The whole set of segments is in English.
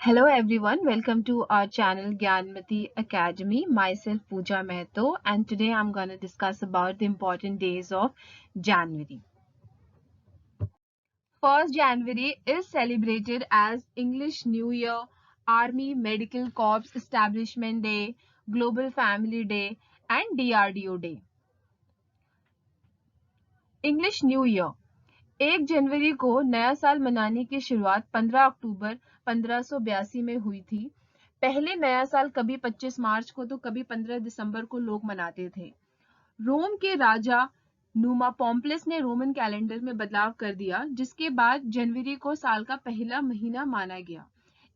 Hello everyone, welcome to our channel Gyanmati Academy. Myself Pooja Mehto, and today I'm going to discuss about the important days of January. 1st January is celebrated as English New Year, Army Medical Corps Establishment Day, Global Family Day and DRDO Day. English New Year 1 जनवरी को नया साल मनाने की शुरुआत 15 अक्टूबर 1582 में हुई थी। पहले नया साल कभी 25 मार्च को तो कभी 15 दिसंबर को लोग मनाते थे। रोम के राजा नुमा पॉम्पलस ने रोमन कैलेंडर में बदलाव कर दिया, जिसके बाद जनवरी को साल का पहला महीना माना गया।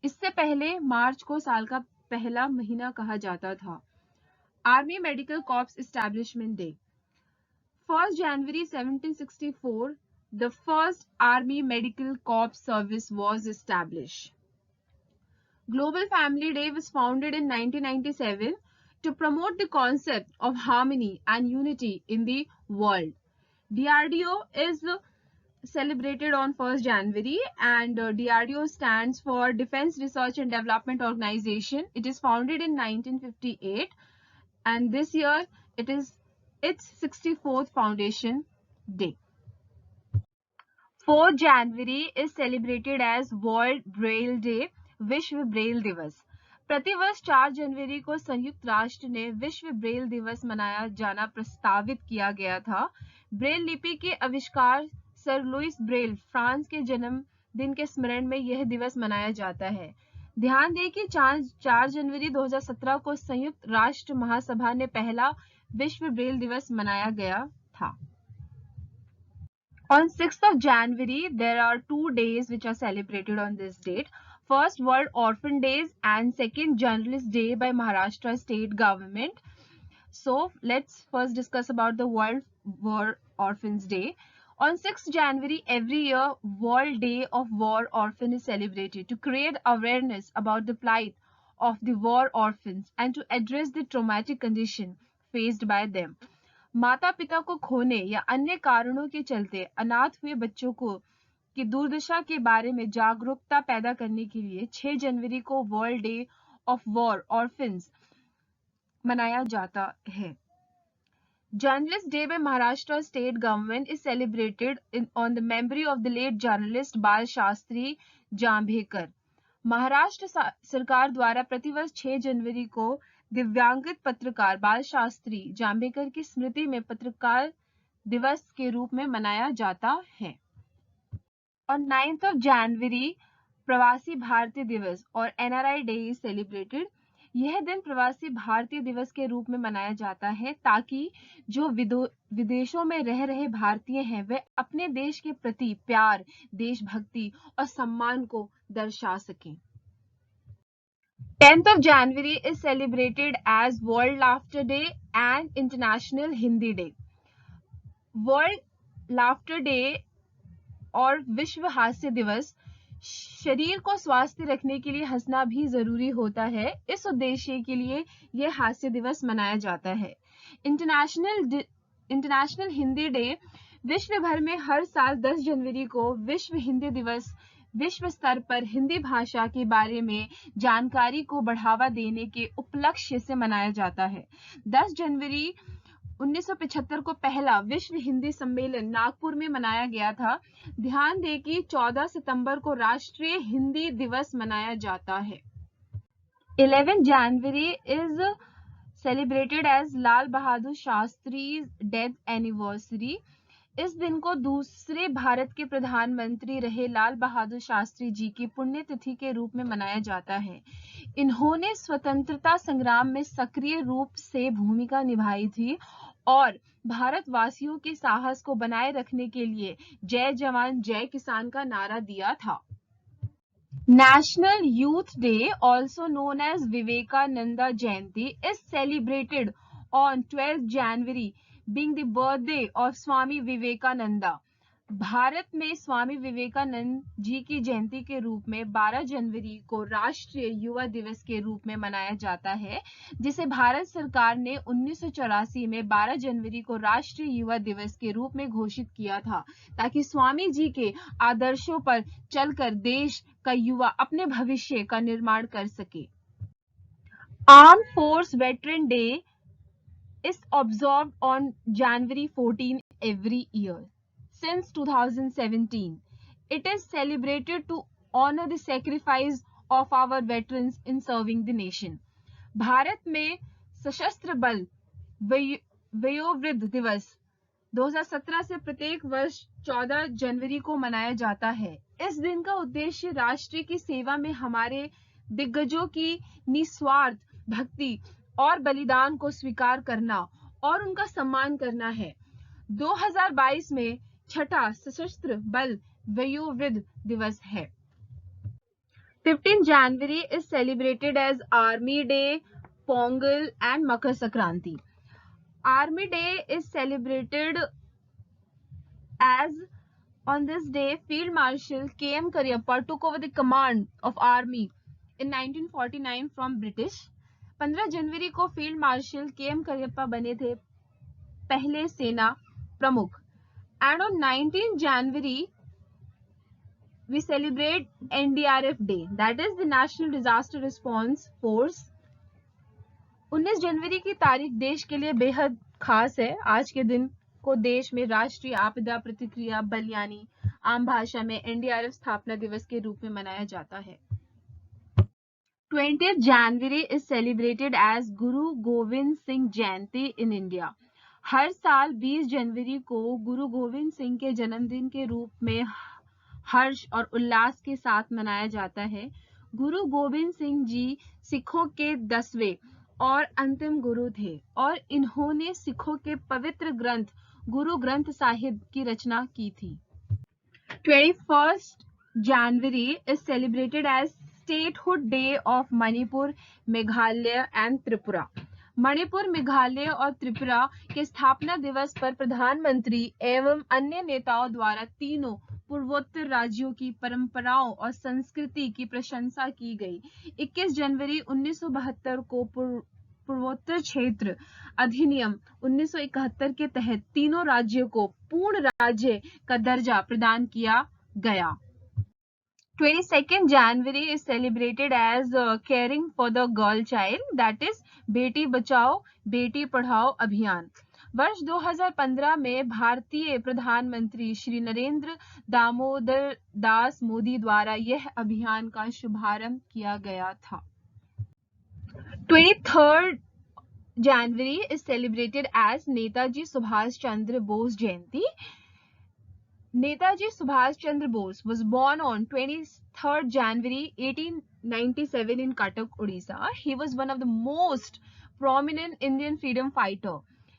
इससे पहले मार्च को साल का पहला महीना कहा जाता था। Army medical corps establishment day 1st January 1764, the first Army Medical Corps service was established. Global Family Day was founded in 1997 to promote the concept of harmony and unity in the world. DRDO is celebrated on 1st January and DRDO stands for Defense Research and Development Organization. It is founded in 1958 and this year it is its 64th foundation day. 4th January is celebrated as World Braille Day, विश्व Braille दिवस। प्रतिवर्ष 4 जनवरी को संयुक्त राष्ट्र ने विश्व Braille दिवस मनाया जाना प्रस्तावित किया गया था। ब्रेल लिपि के आविष्कार सर लुइस ब्रेल फ्रांस के जन्मदिन के स्मरण में यह दिवस मनाया जाता है। ध्यान दें कि 4 जनवरी 2017 को संयुक्त राष्ट्र महासभा ने पहला विश्व ब्रेल दिवस मनाया गया था। On 6th of January, there are 2 days which are celebrated on this date. First, World Orphan Days and second, Journalist Day by Maharashtra State Government. So, let's first discuss about the World War Orphans Day. On 6th January every year, World Day of War Orphan is celebrated to create awareness about the plight of the war orphans and to address the traumatic condition faced by them. माता पिता को खोने या अन्य कारणों के चलते अनाथ हुए बच्चों की दुर्दशा के बारे में जागरूकता पैदा करने के लिए 6 जनवरी को world day of war orphans मनाया जाता है। Journalist day by Maharashtra State Government is celebrated on the memory of the late journalist बाल शास्त्री जांभेकर। महाराष्ट्र सरकार द्वारा प्रतिवर्ष 6 जनवरी को दिव्यांगित पत्रकार बाल शास्त्री जांभेकर की स्मृति में पत्रकार दिवस के रूप में मनाया जाता है। On 9th of January, प्रवासी भारतीय दिवस और NRI Day is celebrated. यह दिन प्रवासी भारतीय दिवस के रूप में मनाया जाता है ताकि जो विदेशों में रह रहे भारतीय हैं वे अपने देश के प्रति प्यार, देशभक्ति और सम्मान को दर्शा सकें। 10th of January is celebrated as World Laughter Day and International Hindi Day. World Laughter Day और विश्व हास्य दिवस शरीर को स्वस्थ रखने के लिए हंसना भी जरूरी होता है। इस उद्देश्य के लिए यह हास्य दिवस मनाया जाता है। इंटरनेशनल हिंदी डे विश्व भर में हर साल 10 जनवरी को विश्व हिंदी दिवस विश्व स्तर पर हिंदी भाषा के बारे में जानकारी को बढ़ावा देने के उपलक्ष्य से मनाया जाता है। 10 जनवरी 1975 को पहला विश्व हिंदी सम्मेलन नागपुर में मनाया गया था। ध्यान दें कि 14 सितंबर को राष्ट्रीय हिंदी दिवस मनाया जाता है। 11 January is celebrated as Lal Bahadur Shastri death anniversary. इस दिन को दूसरे भारत के प्रधानमंत्री रहे लाल बहादुर शास्त्री जी की पुण्यतिथि के रूप में मनाया जाता है। इन्होंने स्वतंत्रता संग्राम में सक्रिय रूप से भूमिका निभाई थी और भारतवासियों के साहस को बनाए रखने के लिए जय जवान जय किसान का नारा दिया था। National Youth Day, also known as Vivekananda Jayanti, is celebrated on 12th January, being the birthday of Swami Vivekananda. Bharat में स्वामी विवेकानंद जी की जयंती के रूप में 12 जनवरी को राष्ट्रीय युवा दिवस के रूप में मनाया जाता है, जिसे भारत सरकार ने 1984 में 12 जनवरी को राष्ट्रीय युवा दिवस के रूप में घोषित किया था, ताकि स्वामी जी के आदर्शों पर चलकर देश का युवा अपने भविष्य का निर्माण कर सके। Arm force veteran day is observed on January 14 every year. Since 2017, it is celebrated to honor the sacrifice of our veterans in serving the nation. Bharat में सशस्त्र बल वयोवृद्ध दिवस 2017 से प्रत्येक वर्ष 14 जनवरी को मनाया जाता है। इस दिन का उद्देश्य राष्ट्र की सेवा में हमारे दिग्गजों की निस्वार्थ भक्ति और बलिदान को स्वीकार करना और उनका सम्मान करना है। 2022 में छठा सशस्त्र बल वयोवृद्ध दिवस है। 15 January is celebrated as Army Day, Pongal and Makar Sankranti. Army Day is celebrated as on this day Field Marshal K.M. Cariappa took over the command of army in 1949 from British. 15 जनवरी को field marshal KM. Cariappa बने थे पहले सेना प्रमुख। And on 19 January we celebrate NDRF Day, that is the National Disaster Response Force. 19 जनवरी की तारीख देश के लिए बेहद खास है। आज के दिन को देश में राष्ट्रीय आपदा प्रतिक्रिया बल यानी आम भाषा में NDRF स्थापना दिवस के रूप में मनाया जाता है। 20th January is celebrated as Guru Govind Singh Jayanti in India. हर साल 20 जनवरी को गुरु गोविंद सिंह के जन्मदिन के रूप में हर्ष और उल्लास के साथ मनाया जाता है। गुरु गोविंद सिंह जी सिखों के 10वें और अंतिम गुरु थे और इन्होंने सिखों के पवित्र ग्रंथ गुरु ग्रंथ साहिब की रचना की थी। 21st January is celebrated as Statehood Day of Manipur, Meghalaya and Tripura. Manipur, Meghalaya और त्रिपुरा के स्थापना दिवस पर प्रधानमंत्री एवं अन्य नेताओं द्वारा तीनों पूर्वोत्तर राज्यों की परंपराओं और संस्कृति की प्रशंसा की गई। 21 जनवरी 1972 को पूर्वोत्तर क्षेत्र अधिनियम 1971 के तहत तीनों राज्यों को पूर्ण राज्य का दर्जा प्रदान किया गया। 22nd January is celebrated as caring for the girl child, that is Beti Bachao Beti Padhao अभियान। वर्ष 2015 में भारतीय प्रधानमंत्री श्री नरेंद्र दामोदर दास मोदी द्वारा यह अभियान का शुभारंभ किया गया था। 23rd January is celebrated as Netaji Subhash Chandra Bose Jayanti. Netaji Subhash Chandra Bose was born on 23rd January 1897 in Cuttack, Odisha. He was one of the most prominent Indian freedom fighter.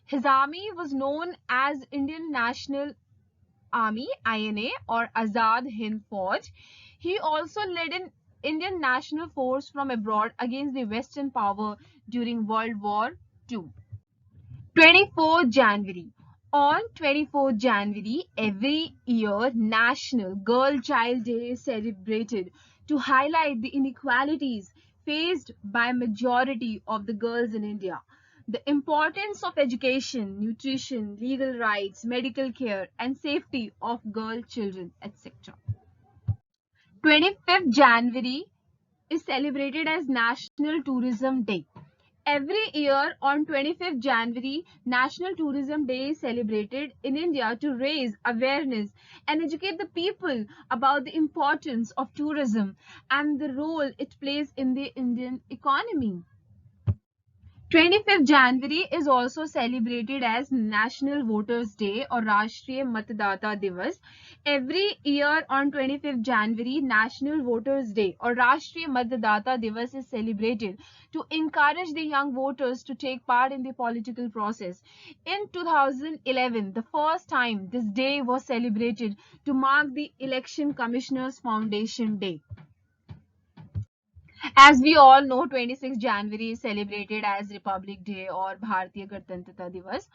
His army was known as Indian National Army (INA) or Azad Hind Fauj. He also led an Indian national force from abroad against the Western power during World War II. 24th January. On 24th January, every year, National Girl Child Day is celebrated to highlight the inequalities faced by majority of the girls in India. The importance of education, nutrition, legal rights, medical care, and safety of girl children, etc. 25th January is celebrated as National Tourism Day. Every year on 25th January, National Tourism Day is celebrated in India to raise awareness and educate the people about the importance of tourism and the role it plays in the Indian economy. 25th January is also celebrated as National Voters Day or Rashtriya Matdata Divas. Every year on 25th January, National Voters Day or Rashtriya Matdata Divas is celebrated to encourage the young voters to take part in the political process. In 2011, the first time this day was celebrated to mark the Election Commissioners Foundation Day. As we all know, 26 January is celebrated as Republic Day or Bharatiya Ganatantrata Divas.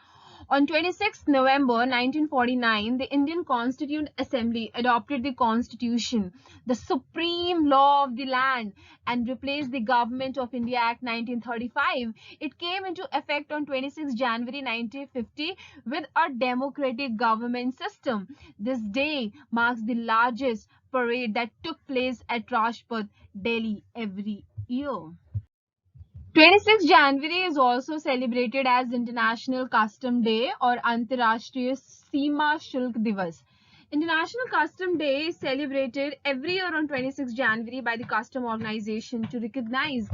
On 26 November 1949, the Indian Constituent Assembly adopted the Constitution, the supreme law of the land, and replaced the Government of India Act 1935. It came into effect on 26 January 1950 with a democratic government system. This day marks the largest parade that took place at Rajpath, Delhi every year. 26 January is also celebrated as International Custom Day or Antarashtriya Seema Shulk Divas. International Custom Day is celebrated every year on 26 January by the Custom Organization to recognize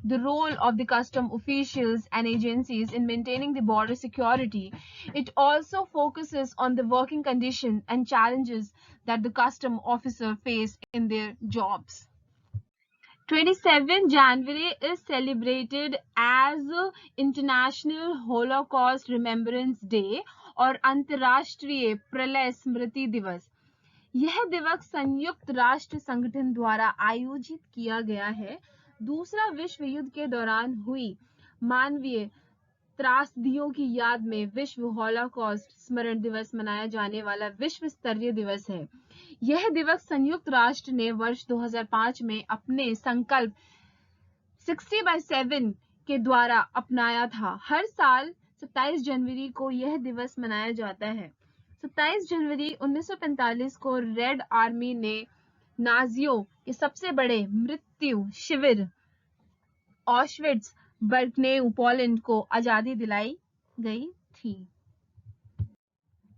the role of the custom officials and agencies in maintaining the border security. It also focuses on the working conditions and challenges that the custom officer face in their jobs. 27 January is celebrated as International Holocaust Remembrance Day और अंतर्राष्ट्रीय प्रलय स्मृति दिवस। यह दिवस संयुक्त राष्ट्र संगठन द्वारा आयोजित किया गया है। दूसरा विश्व युद्ध के दौरान हुई मानवीय त्रासदियों की याद में विश्व हॉलोकॉस्ट स्मरण दिवस मनाया जाने वाला विश्व स्तरीय दिवस है। यह दिवस संयुक्त राष्ट्र ने वर्ष 2005 में अपने संकल्प 60/7 के द्वारा अपनाया था। हर साल 27 जनवरी को यह दिवस मनाया जाता है। 27 जनवरी 1945 को रेड आर्मी ने नाजियों के सबसे बड़े मृत्यु शिविर ऑशविट्ज बर्कनेउ पोलैंड को आजादी दिलाई गई थी।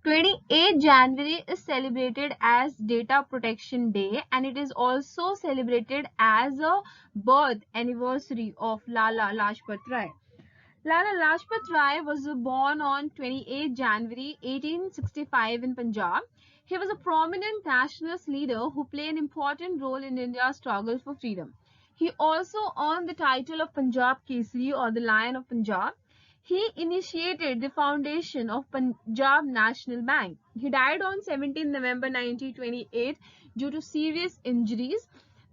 28 January is celebrated as Data Protection Day and it is also celebrated as a birth anniversary of Lala Lajpat Rai. Lala Lajpat Rai was born on 28 January 1865 in Punjab. He was a prominent nationalist leader who played an important role in India's struggle for freedom. He also earned the title of Punjab Kesari or the Lion of Punjab. He initiated the foundation of Punjab National Bank. He died on 17 November 1928 due to serious injuries.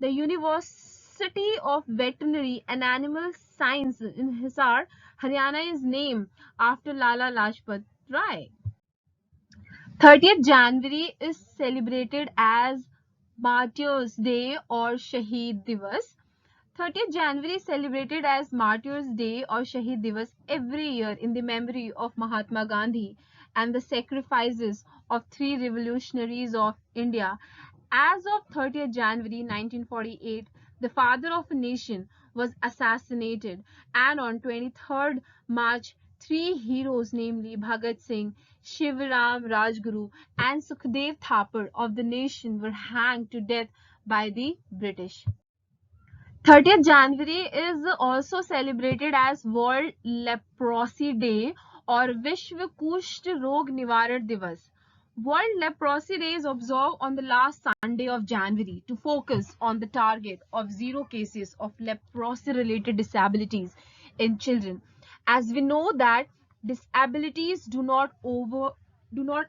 The University of Veterinary and Animal Science in Hisar, Haryana is named after Lala Lajpat Rai. 30th January is celebrated as Martyrs Day or Shaheed Divas. 30th January is celebrated as Martyrs Day or Shaheed Divas every year in the memory of Mahatma Gandhi and the sacrifices of 3 revolutionaries of India. As of 30th January 1948, the father of a nation was assassinated, and on 23rd March, 3 heroes, namely Bhagat Singh, Shivaram Rajguru, and Sukhdev Thapar of the nation, were hanged to death by the British. 30th January is also celebrated as World Leprosy Day or Vishwa Kusht Rog Nivaran Divas. World Leprosy Day is observed on the last Sunday of January to focus on the target of 0 cases of leprosy-related disabilities in children. As we know that disabilities do not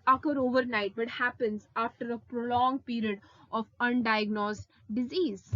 occur overnight but happens after a prolonged period of undiagnosed disease.